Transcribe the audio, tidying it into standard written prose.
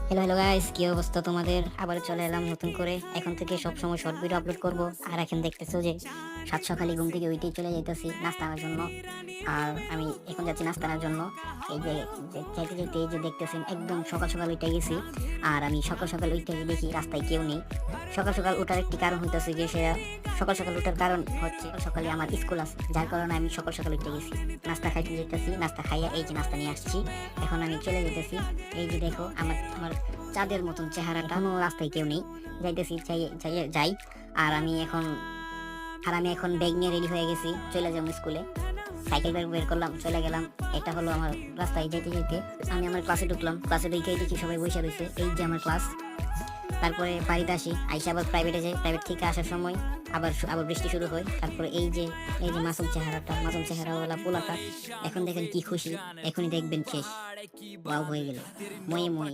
Hello hello guys, কি অবস্থা তোমাদের? আবার চলে এলাম নতুন করে। এখন থেকে সব সময় শর্ট ভিডিও আপলোড করব। আর এখন দেখতেছো যে সাত সকালে ঘুম থেকে উঠেই চলে যাইতেছি নাস্তা আনার জন্য। আর আমি এখন যাচ্ছি নাস্তা আনার জন্য। এই যে যাইতে যাইতে এই যে দেখতেছেন একদম সকাল সকাল উঠে গেছি। আর আমি সকাল সকাল উঠে দেখি রাস্তায় কেউ নেই। সকাল সকাল ওঠার একটি কারণ হইতেছে যে সেটা সকাল সকাল ওঠার কারণ হচ্ছে সকালে আমার স্কুল আছে, যার কারণে আমি সকাল সকাল উঠে গেছি। নাস্তা খাইতে যেতেছি, নাস্তা খাইয়া এই যে নাস্তা নিয়ে আসছি। এখন আমি চলে যেতেছি। এই যে দেখো আমার চাঁদের মতন চেহারাটা, কোনো রাস্তায় কেউ নেই। যাইতেছি, যাই। আর আমি এখন ব্যাগ নিয়ে রেডি হয়ে গেছি, চলে যাবো স্কুলে। সাইকেল বের করলাম, চলে গেলাম। এটা হলো আমার রাস্তায় যাইতে যেতে আমি আমার ক্লাসে ঢুকলাম। ক্লাসে ঢুকে দেখি সবাই বসে রয়েছে, এই যে আমার ক্লাস। তারপরে বাড়িতে আসি, আইসা আবার প্রাইভেটে যাই। প্রাইভেট থেকে আসার সময় আবার বৃষ্টি শুরু হয়। তারপরে এই যে মাসুম চেহারাওয়ালা পোলাটা, এখন দেখেন কি খুশি। এখনই দেখবেন শেষ, ওয়াও হয়ে গেল, মই মই।